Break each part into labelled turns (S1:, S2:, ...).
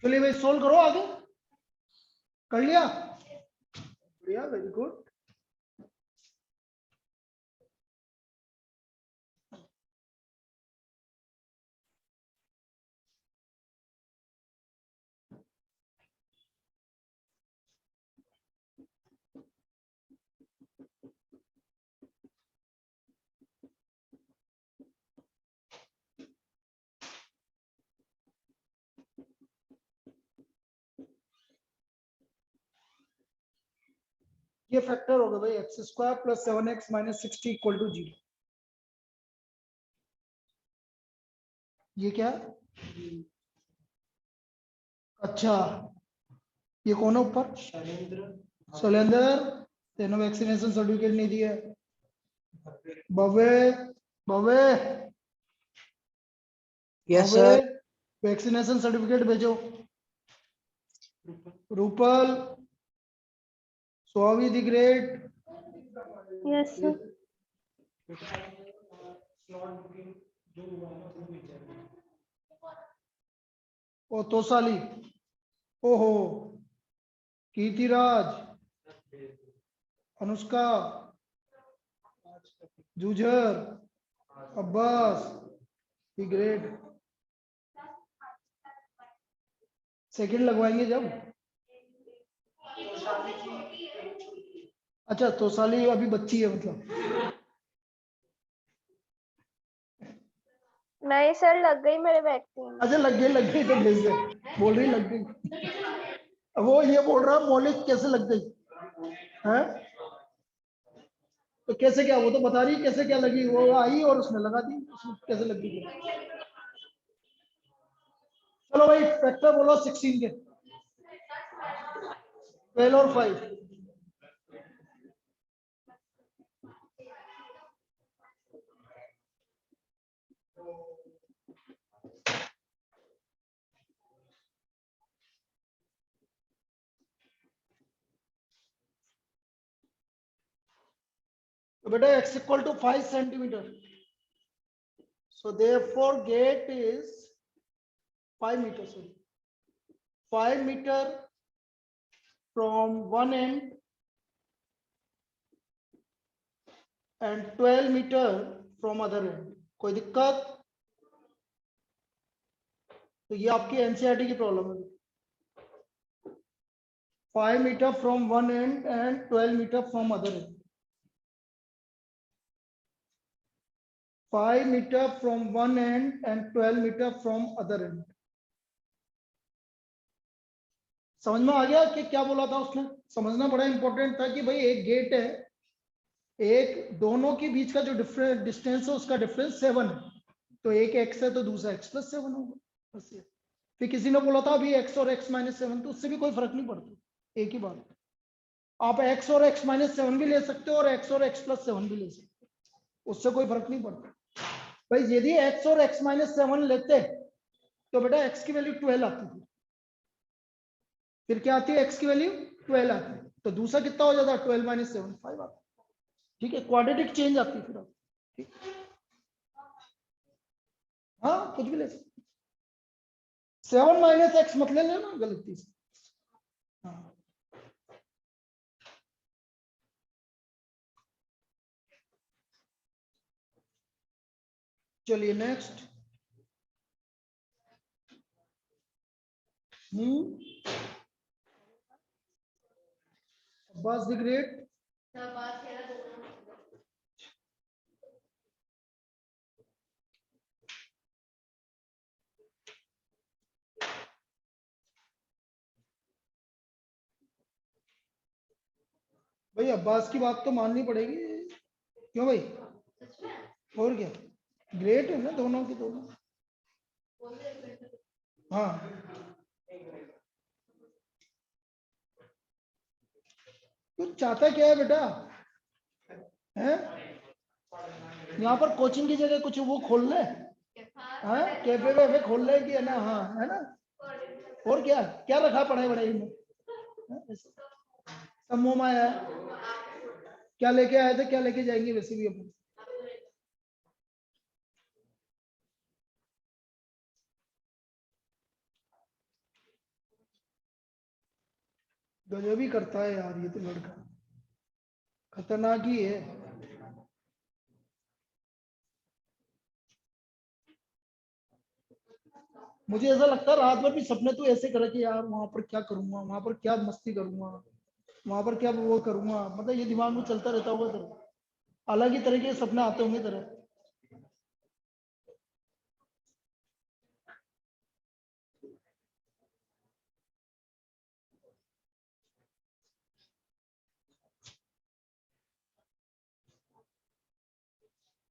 S1: चलिए भाई सोल्व करो, आगे कर लिया, बढ़िया, वेरी गुड। ये फैक्टर होगा भाई x square plus 7x minus 60 equal to 0। ये क्या है? अच्छा, ये कौन है ऊपर? शैलेंद्र, तेनों वैक्सीनेशन सर्टिफिकेट नहीं दिया। बवे, बवे,
S2: यस सर।
S1: वैक्सीनेशन सर्टिफिकेट भेजो। Rupal, Swami the great.
S3: Yes sir.
S1: ओ तोसाली, ओहो, Kirtiraj, Anushka, Juzar, Abbas the great. Second लगवाएंगे जब। अच्छा, तोसाली अभी बच्ची है मतलब।
S3: नहीं सर, लग गई मेरे वैक्सीन।
S1: अच्छा, लग गई तो भेज दे, बोल रही लग गई। वो ये बोल रहा मौलिक कैसे लग गई है, तो कैसे क्या, वो तो बता रही कैसे क्या लगी, वो आई और उसने लगा दी, उसमें कैसे लग गई। चलो भाई फैक्टर बोलो 16 के, 12 और 5। तो बेटा x equal to 5 centimetre, so therefore gate is 5 meters, 5 meter from one end and 12 meter from other end। कोई दिक्कत? तो ये आपकी एनसीईआरटी की प्रॉब्लम है। 5 meter from one end and 12 meter from other end। 5 meter from one end and 12 meter from other end। समझ में आ गया कि क्या बोला था उसने? समझना बड़ा इंपॉर्टेंट था कि भाई एक गेट है, एक दोनों के बीच का जो डिफरेंस डिस्टेंस है उसका डिफरेंस 7 है, तो एक x है तो दूसरा x प्लस 7 होगा, बस ये। फिर किसी ने बोला था अभी x और x माइनस 7, तो उससे भी कोई फर्क नहीं पड़ता, एक ही बात। आप x और x माइनस 7 भी ले सकते हो और x और x प्लस 7 भी ले सकते हो, उससे कोई फर्क नहीं पड़ता। भाई यदि x और x माइनस 7 लेते तो बेटा x की वैल्यू 12 आती थी, फिर क्या आती है, x की वैल्यू 12 आती है, तो दूसरा कितना हो जाता है, 12 माइनस 7 5 आता है। ठीक है, क्वाड्रेटिक चेंज आती है फिर आप, ठीक, हाँ कुछ भी ले सकते। 7 माइनस एक्स मत ले लेना गलती से। हाँ, चलिए नेक्स्ट। अब्बास द ग्रेट, भाई अब्बास की बात तो माननी पड़ेगी, क्यों भाई, और क्या, ग्रेट है ना दोनों की दोनों। हाँ, तू चाहता क्या है बेटा, है यहाँ पर कोचिंग की जगह कुछ वो खोल ले, हाँ कैफे वैफे खोल ले कि है ना, हाँ है ना, और क्या क्या रखा पढ़ाई वढ़ाई में, सब मुंह में आया है। क्या लेके आए थे, क्या लेके जाएंगे वैसे भी अपन। गजब ही करता है यार ये तो लड़का, खतरनाक ही है। मुझे ऐसा लगता है रात भर भी सपने तो ऐसे करे कि यार वहां पर क्या करूंगा, वहां पर क्या मस्ती करूंगा, वहां पर क्या वो करूंगा, मतलब ये दिमाग में चलता रहता होगा तेरे, अलग ही तरह के सपने आते होंगे तेरे।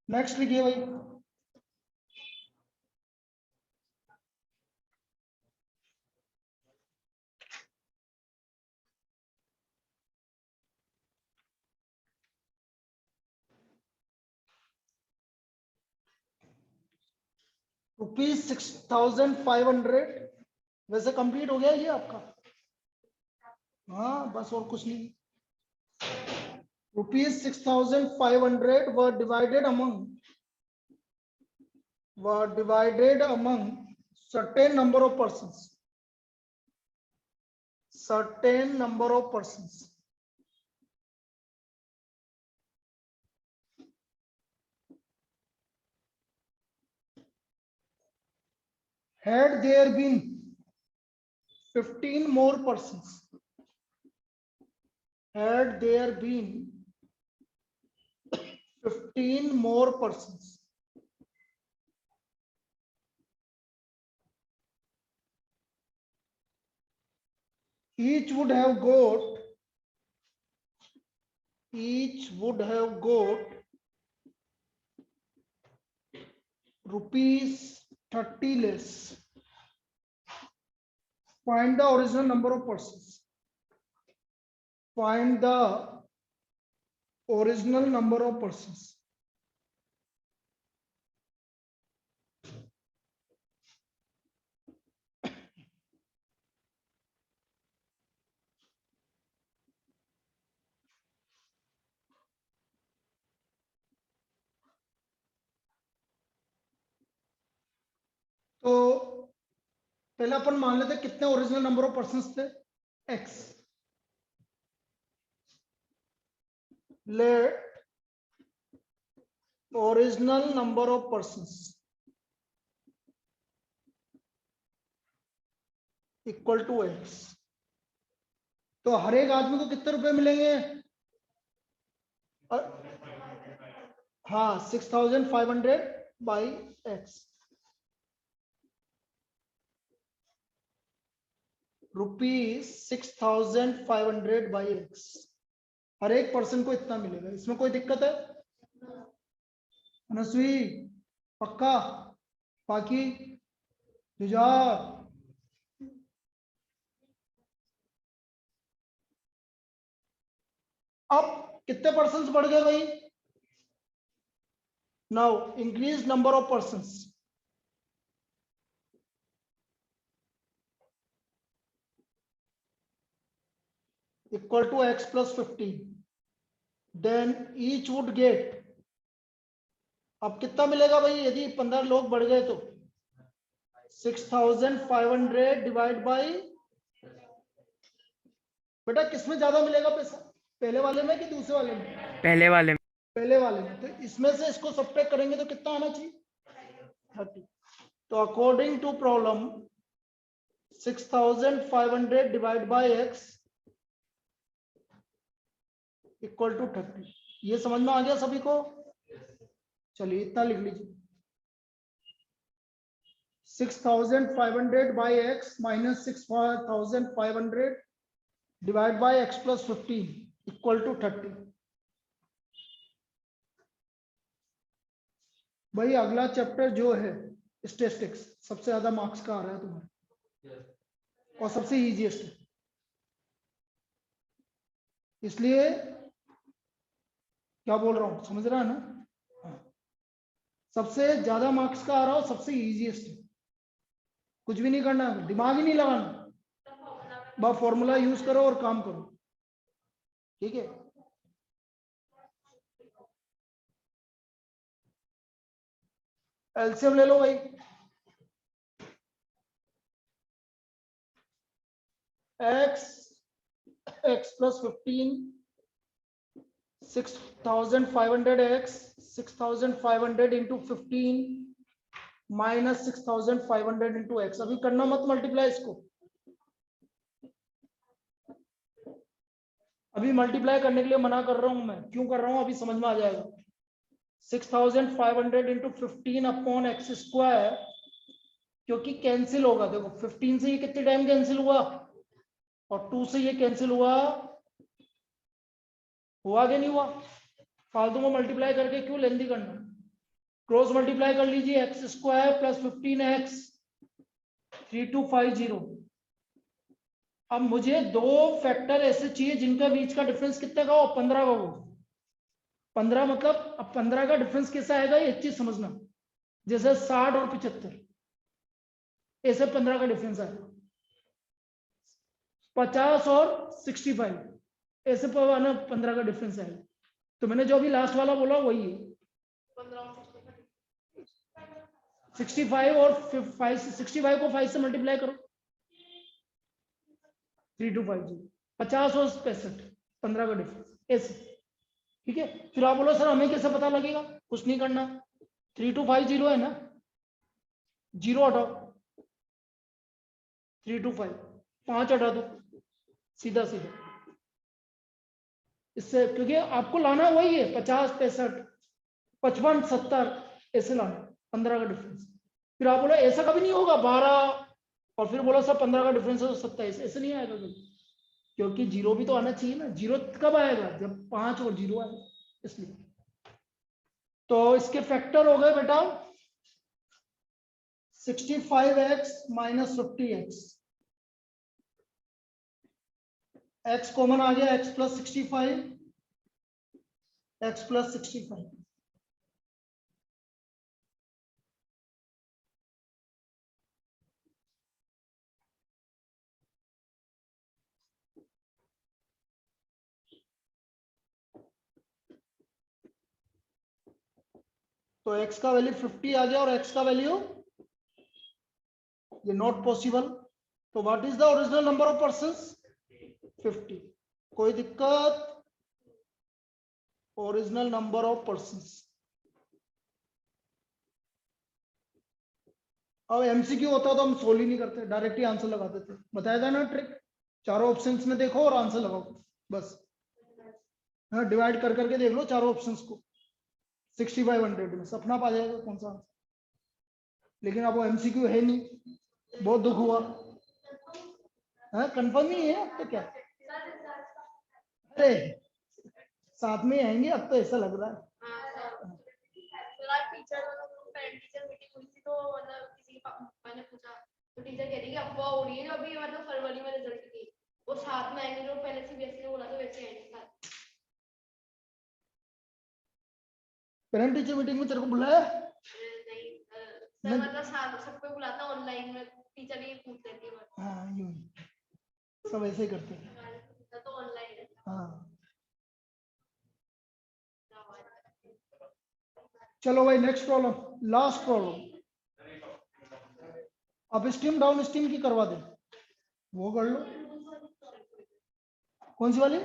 S1: नेक्स्ट लिखिए भाई। ₹6,500। वैसे कंप्लीट हो गया ये आपका? हाँ बस और कुछ नहीं। ₹6,500 were divided among certain number of persons. Certain number of persons. Had there been 15 more persons, had there been 15 more persons, each would have got ₹30 less. Find the original number of persons. Find the original number of persons. तो पहले अपन मान लेते कितने original number of persons थे, x। Let original number of persons equal to x। तो हर एक आदमी को कितने रुपए मिलेंगे? हाँ 6,500 बाई x, ₹6,500 बाई x। हर एक पर्सन को इतना मिलेगा, इसमें कोई दिक्कत है? मनस्वी पक्का? बाकी जुझार? अब कितने पर्सन बढ़ गए भाई? Now increase number of person equal to x plus 15, then each would get। अब कितना मिलेगा भाई यदि 15 लोग बढ़ गए तो? 6,500 डिवाइड बाई, बेटा किसमें ज्यादा मिलेगा पैसा, पहले वाले में कि दूसरे वाले में?
S2: पहले वाले में।
S1: पहले वाले में। तो इसमें से इसको सब्ट्रैक्ट करेंगे तो कितना आना चाहिए? 30। तो according to problem 6,500 divide by x equal to 30। ये समझ में आ गया सभी को? चलिए इतना लिख लीजिए, 6,500 by x minus 6,500 divide by x plus 15 equal to 30। भाई अगला चैप्टर जो है स्टैटिस्टिक्स, सबसे ज्यादा मार्क्स का आ रहा है तुम्हारे, और सबसे इजीएस्ट है, इसलिए क्या बोल रहा हूं समझ रहा है ना? सबसे ज्यादा मार्क्स का आ रहा हो, सबसे इजीएस्ट है, कुछ भी नहीं करना, दिमाग ही नहीं लगाना, बस फॉर्मूला यूज करो और काम करो, ठीक है? एलसीएम ले लो भाई, x x plus 15, 6500 x, 6500 into 15 minus 6500 into x. अभी करना मत मल्टीप्लाई इसको, अभी मल्टीप्लाई करने के लिए मना कर रहा हूं मैं। क्यों कर रहा हूं अभी समझ में आ जाएगा। 6500 इंटू 15 अपॉन एक्स स्क्वायर, क्योंकि कैंसिल होगा। देखो 15 से ये कितने टाइम कैंसिल हुआ और 2 से ये कैंसिल हुआ कि नहीं हुआ। फालतू में मल्टीप्लाई करके क्यों लेंदी करना। क्रॉस मल्टीप्लाई कर लीजिए, एक्स स्क्वायर प्लस 15x 3250। अब मुझे दो फैक्टर ऐसे चाहिए जिनका बीच का डिफरेंस कितने का हो, 15 का हो। 15 मतलब अब 15 का डिफरेंस कैसा आएगा ये चीज समझना। जैसे 60 और 75 ऐसे 15 का डिफरेंस आएगा। 50 और 65 ऐसे 15 का डिफरेंस आएगा। तो मैंने जो अभी लास्ट वाला बोला वही है। 65 और 5 से 65 को 5 से मल्टीप्लाई करो, 3250। 50 और 65 15 का डिफरेंस ऐसे, ठीक है। फिर आप बोलो सर हमें कैसे पता लगेगा। कुछ नहीं करना, 3250 है ना, जीरो हटाओ, 325 5 हटा दो, सीधा सीधा इससे, क्योंकि आपको लाना वही है 50 65 55 70 ऐसे लाना, 15 का डिफरेंस। फिर आप बोलो ऐसा कभी नहीं होगा 12 और फिर बोलो सर 15 का डिफरेंस है तो 27, ऐसे नहीं आएगा कभी, क्योंकि जीरो भी तो आना चाहिए ना। जीरो कब आएगा जब 5 और 0 आएगा, इसलिए। तो इसके फैक्टर हो गए बेटा 65x minus 50x, x common आ गया, x प्लस 65, x प्लस 65। तो x का वैल्यू 50 आ गया और x का वैल्यू ये नॉट पॉसिबल। तो what is the original number of persons, 50। कोई दिक्कत, ओरिजिनल नंबर ऑफ पर्संस। अब एमसीक्यू होता तो हम सोल्व ही नहीं करते, डायरेक्ट ही आंसर लगा देते। बताया था ना ट्रिक, चारों ऑप्शंस में देखो और आंसर लगाओ बस। हाँ डिवाइड कर करके देख लो चारों ऑप्शंस को, 6500 में सपना पा जाएगा कौन सा आंसर। लेकिन अब वो एमसीक्यू है नहीं, बहुत दुख हुआ। हाँ कंफर्म ही है अब तो क्या। अरे साथ में आएंगे अब तो ऐसा लग रहा है।
S2: टीचर मीटिंग हुई थी तो मतलब किसी मैंने पूछा तो टीचर कह रही है अफवाह हो रही है जो अभी मतलब फरवरी में रिजल्ट की वो साथ में आएंगे जो पहले से वैसे बोला था वैसे आएंगे साथ।
S1: पेरेंट टीचर मीटिंग में तेरे को बुलाया
S2: नहीं सर मतलब साथ सबको बुलाता ऑनलाइन में टीचर ही पूछ लेती है।
S1: हाँ यूं ही सब ऐसे ही करते हैं।
S2: तो ऑनलाइन है।
S1: हाँ चलो भाई नेक्स्ट प्रॉब्लम, लास्ट प्रॉब्लम। अब स्टीम डाउन स्टीम की करवा दे, वो कर लो। कौन सी वाली,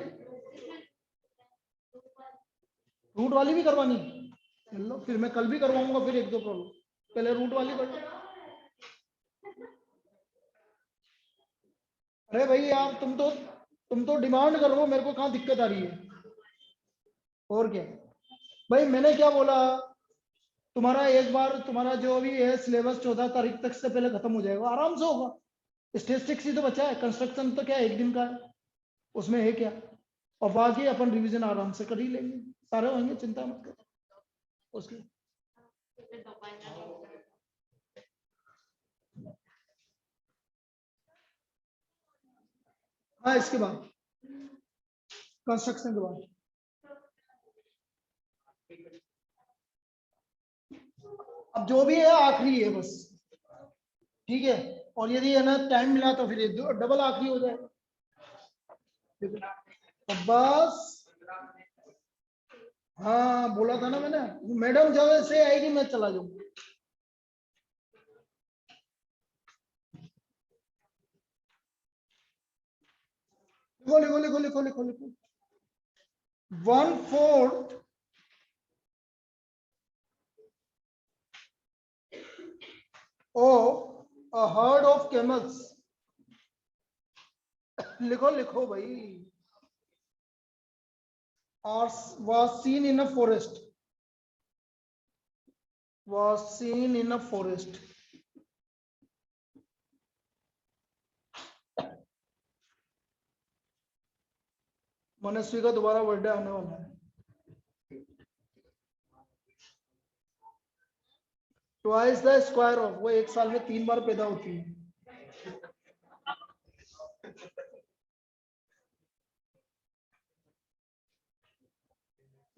S1: रूट वाली भी करवानी है, चल लो फिर मैं कल भी करवाऊंगा फिर एक दो प्रॉब्लम, पहले रूट वाली कर लो। अरे भाई आप तुम तो डिमांड कर रहे हो, मेरे को कहाँ दिक्कत आ रही है। और क्या भाई, मैंने क्या बोला, तुम्हारा एक बार तुम्हारा जो भी है सिलेबस 14 तारीख तक से पहले खत्म हो जाएगा, आराम से होगा। स्टेटिस्टिक्स ही तो बचा है, कंस्ट्रक्शन तो क्या एक दिन का है, उसमें है क्या। और बाकी अपन रिवीजन आराम से कर ही लेंगे, सारे होंगे, चिंता मत कर उसके। हाँ इसके बाद कंस्ट्रक्शन के बाद अब जो भी है आखिरी है बस, ठीक है। और यदि है ना टाइम मिला तो फिर डबल आखिरी हो जाए, तो बस। हाँ बोला था ना मैंने, मैडम जब से आएगी मैं चला जाऊंगा। लिखो लिखो लिखो लिखो लिखो लिखो 1/4 of a herd of camels. लिखो लिखो भाई. Was seen in a forest. Was seen in a forest. मनस्वी का दोबारा बर्थडे आने वाला है. ट्वाइस द स्क्वायर ऑफ, वो एक साल में 3 बार पैदा होती है.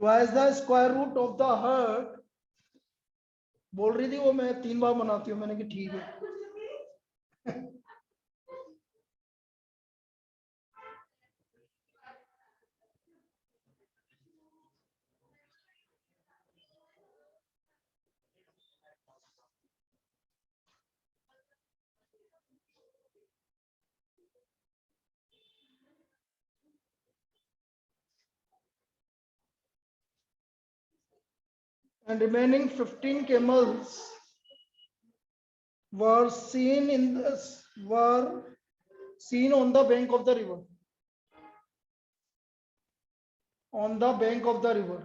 S1: Twice the square root of the herd. बोल रही थी वो मैं 3 बार बनाती हूँ. मैंने कि ठीक है. And remaining 15 camels were seen on the bank of the river. On the bank of the river.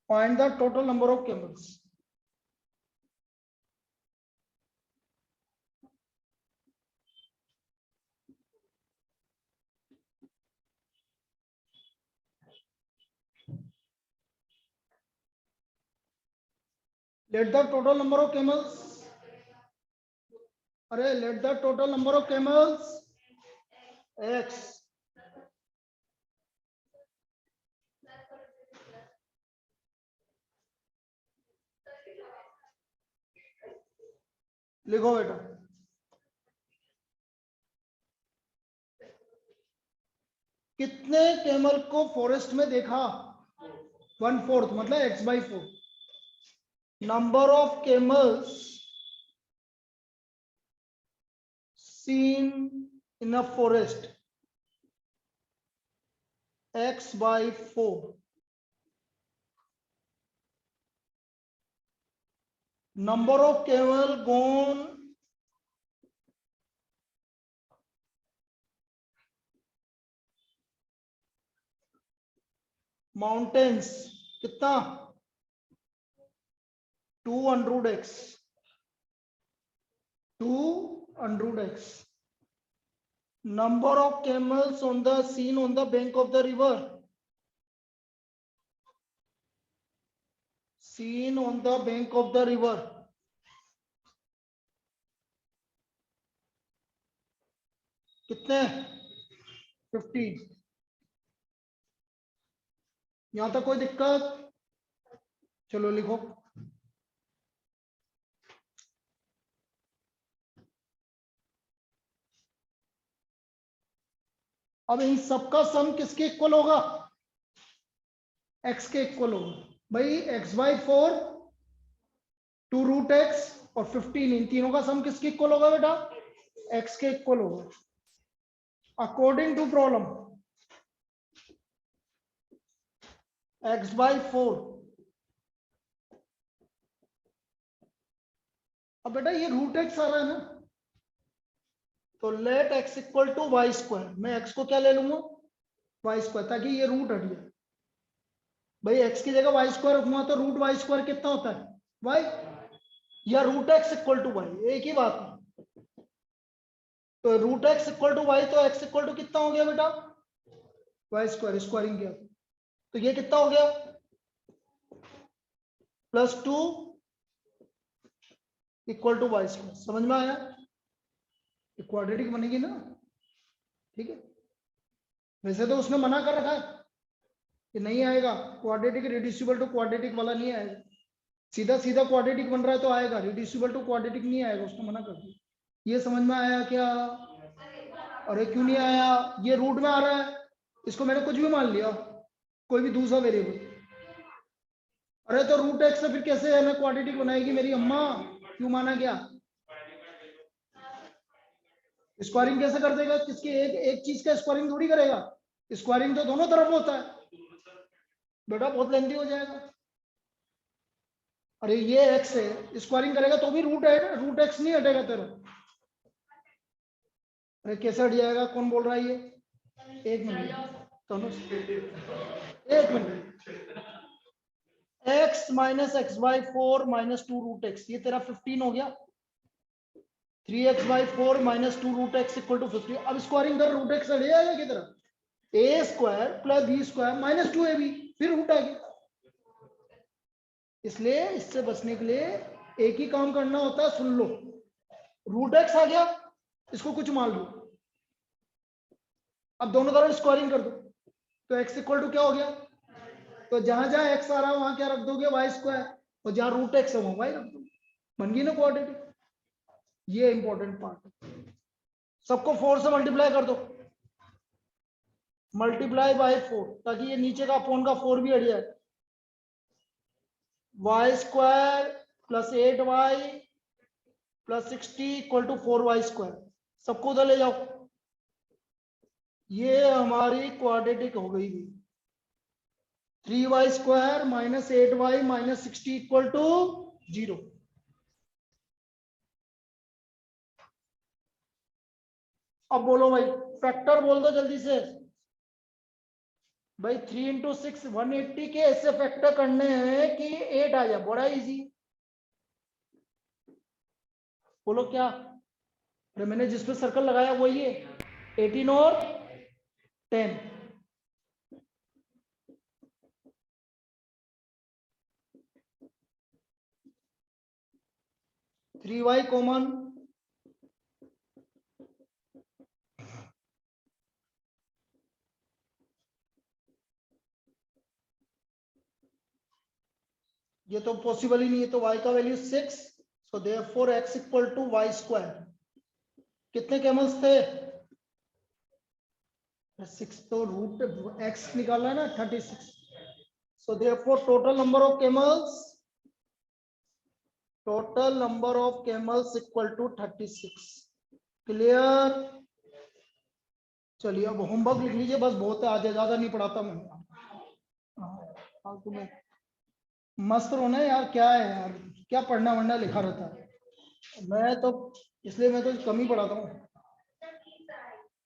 S1: Find the total number of camels. Let the total number of camels. Let the total number of camels X. लिखो बेटा. कितने camel को forest में देखा? 1/4 मतलब x/4. Number of camels seen in a forest x/4. Number of camel gone mountains कितना? 200x. 200x. Number of camels seen on the bank of the river. Seen on the bank of the river. कितने? 15. यहां तक कोई दिक्कत? चलो लिखो. अब इन सबका सम किसके इक्वल होगा? x के इक्वल होगा भाई. x/4 2√x और 15, इन तीनों का सम किसके इक्वल होगा बेटा? x के इक्वल होगा. According to problem x/4. अब बेटा ये √x आ रहा है ना, तो late x equal to y². मैं x को क्या ले लूंगा? y², ताकि ये रूट हट जाए. भाई x की जगह y² रखूंगा तो √y² कितना होता है? y. या √x इक्वल टू y, एक ही बात है. तो √x इक्वल टू y, तो x इक्वल टू कितना हो गया बेटा? y². स्क्वायरिंग किया तो ये कितना हो गया? +2 इक्वल टू y². समझ में आया? क्वाड्रेटिक बनेगी ना. ठीक है. वैसे तो उसने मना कर रखा है कि नहीं आएगा क्वाड्रेटिक. रिड्यूसिबल टू क्वाड्रेटिक वाला नहीं आएगा. सीधा सीधा क्वाड्रेटिक बन रहा है तो आएगा, रिड्यूसिबल टू क्वाड्रेटिक नहीं आएगा, उसने मना कर दिया. ये समझ में आया क्या? अरे क्यों नहीं आया? ये रूट में आ रहा है, इसको मैंने कुछ भी मान लिया, कोई भी दूसरा वेरिएबल. अरे तो √x से फिर कैसे है ना क्वाड्रेटिक बनाएगी मेरी अम्मा? क्यों माना गया? स्क्वायरिंग कैसे कर देगा? किसकी एक एक चीज का स्क्वायरिंग थोड़ी करेगा, स्क्वायरिंग तो दोनों तरफ होता है बेटा, बहुत लेंथी हो जाएगा। अरे ये एक्स है, स्क्वायरिंग करेगा तो भी रूट है ना, रूट एक्स नहीं हटेगा तेरा। अरे कैसे हट जाएगा, कौन बोल रहा है ये? एक मिनट एक minute, x minus x by 4 minus 2 root x, ये तेरा 15 हो गया। 3x by 4 minus 2 root x equal to 15। अब स्क्वायरिंग कर, रूट एक्स हट जाएगा की तरह, A square plus B square minus 2ab, फिर रूट आ गया। इसलिए इससे बचने के लिए एक ही काम करना होता है, सुन लो, रूट एक्स आ गया, इसको कुछ मान लो, अब दोनों तरफ स्क्वायरिंग कर दो, तो एक्स इक्वल टू क्या हो गया, तो जहां जहां एक्स आ रहा है वहां क्या रख दोगे, वाई स्क्वायर, और जहां रूट एक्स है वहां वाई रख दो, बन गई ना क्वाड्रेटिक। ये इंपॉर्टेंट पार्ट है। सबको 4 से मल्टीप्लाई कर दो, मल्टीप्लाई बाय 4, ताकि ये नीचे का अपोन का 4 भी हट जाए। Y square plus 8y plus 60 equal to 4y square, सबको उधर ले जाओ। ये हमारी क्वाड्रेटिक हो गई। 3y square minus 8y minus 60 equal to 0। अब बोलो भाई, फैक्टर बोल दो जल्दी से भाई। 3 इंटू 6 180 के ऐसे फैक्टर करने हैं कि 8 आ जाए, बड़ा इजी। बोलो क्या? अरे मैंने जिस पे सर्कल लगाया वही है, 18 और 10। 3y कॉमन, ये तो पॉसिबल ही नहीं है, तो y का value 6, so therefore x equal to y square. कितने कैमल्स थे? 6, तो रूट x निकालना है ना, 36, so therefore total number of camels equal to 36। Clear? चलिए अब होमवर्क लिख लीजिए, बस बहुत है, आज ज्यादा नहीं पढ़ाता मैं। तुम्हें मस्त रोना है यार, क्या है यार, क्या पढ़ना वढ़ना लिखा रहता है, मैं तो इसलिए मैं तो कम ही पढ़ाता हूँ।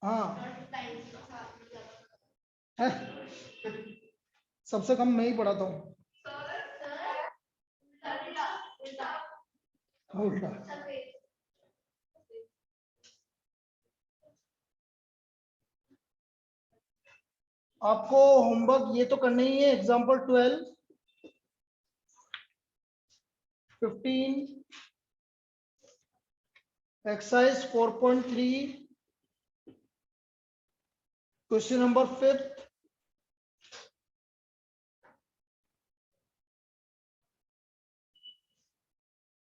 S1: हाँ है? सबसे कम मैं ही पढ़ाता हूँ। उल्टा आपको होमवर्क ये तो करना ही है। Example 12, 15, exercise 4.3, question number 5,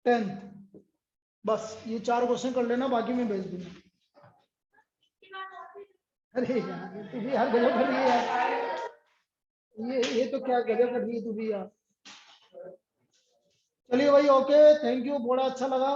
S1: 10th। बस ये 4 क्वेश्चन कर लेना, बाकी मैं भेज दूंगा। अरे यार तू भी यार गजब कर रही है यार, ये तो क्या गजब कर रही है तू भी यार। चलिए भाई, ओके, थैंक यू, बड़ा अच्छा लगा।